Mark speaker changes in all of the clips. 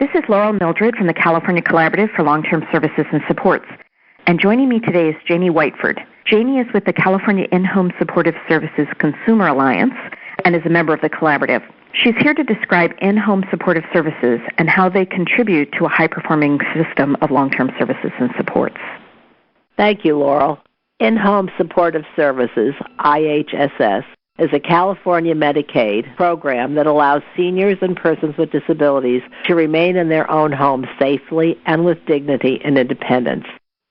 Speaker 1: This is Laurel Mildred from the California Collaborative for Long-Term Services and Supports. And joining me today is Janie Whiteford. Janie is with the California In-Home Supportive Services Consumer Alliance and is a member of the Collaborative. She's here to describe in-home supportive services and how they contribute to a high-performing system of long-term services and supports.
Speaker 2: Thank you, Laurel. In-Home Supportive Services, IHSS, is a California Medicaid program that allows seniors and persons with disabilities to remain in their own homes safely and with dignity and independence.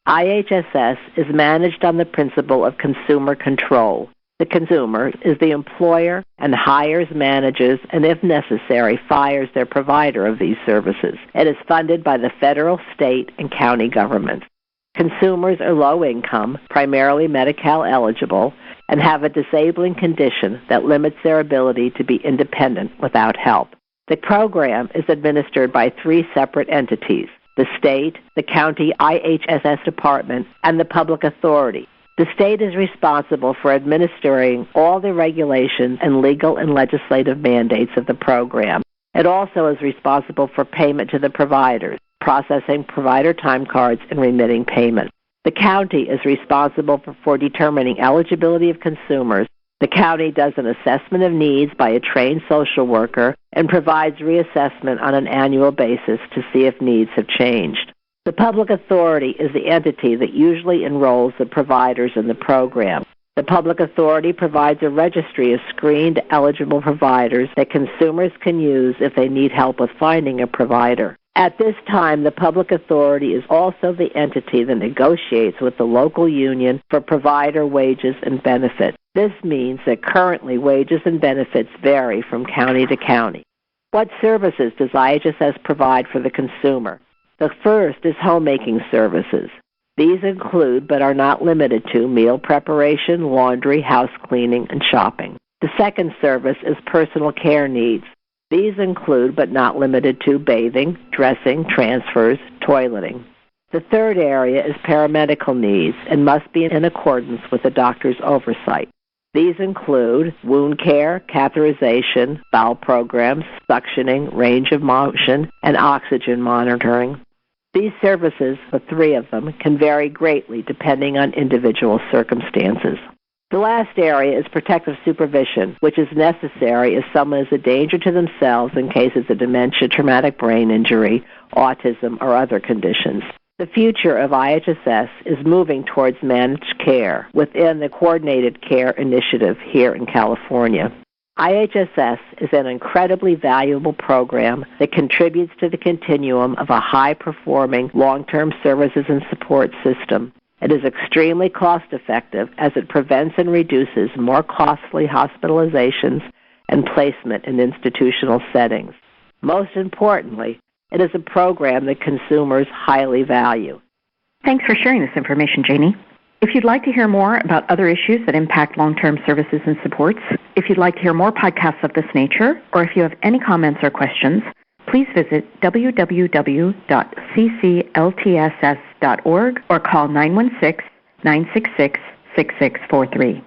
Speaker 2: IHSS is managed on the principle of consumer control. The consumer is the employer and hires, manages, and if necessary, fires their provider of these services. It is funded by the federal, state, and county governments. Consumers are low income, primarily Medi-Cal eligible, and have a disabling condition that limits their ability to be independent without help. The program is administered by three separate entities: the state, the county IHSS department, and the public authority. The state is responsible for administering all the regulations and legal and legislative mandates of the program. It also is responsible for payment to the providers, processing provider time cards, and remitting payment. The county is responsible for determining eligibility of consumers. The county does an assessment of needs by a trained social worker and provides reassessment on an annual basis to see if needs have changed. The public authority is the entity that usually enrolls the providers in the program. The public authority provides a registry of screened eligible providers that consumers can use if they need help with finding a provider. At this time, the public authority is also the entity that negotiates with the local union for provider wages and benefits. This means that currently wages and benefits vary from county to county. What services does IHSS provide for the consumer? The first is homemaking services. These include, but are not limited to, meal preparation, laundry, house cleaning, and shopping. The second service is personal care needs. These include, but not limited to, bathing, dressing, transfers, toileting. The third area is paramedical needs and must be in accordance with the doctor's oversight. These include wound care, catheterization, bowel programs, suctioning, range of motion, and oxygen monitoring. These services, the three of them, can vary greatly depending on individual circumstances. The last area is protective supervision, which is necessary if someone is a danger to themselves in cases of dementia, traumatic brain injury, autism, or other conditions. The future of IHSS is moving towards managed care within the Coordinated Care Initiative here in California. IHSS is an incredibly valuable program that contributes to the continuum of a high-performing long-term services and support system. It is extremely cost-effective as it prevents and reduces more costly hospitalizations and placement in institutional settings. Most importantly, it is a program that consumers highly value.
Speaker 1: Thanks for sharing this information, Janie. If you'd like to hear more about other issues that impact long-term services and supports, if you'd like to hear more podcasts of this nature, or if you have any comments or questions, please visit www.ccltss.org or call 916-966-6643.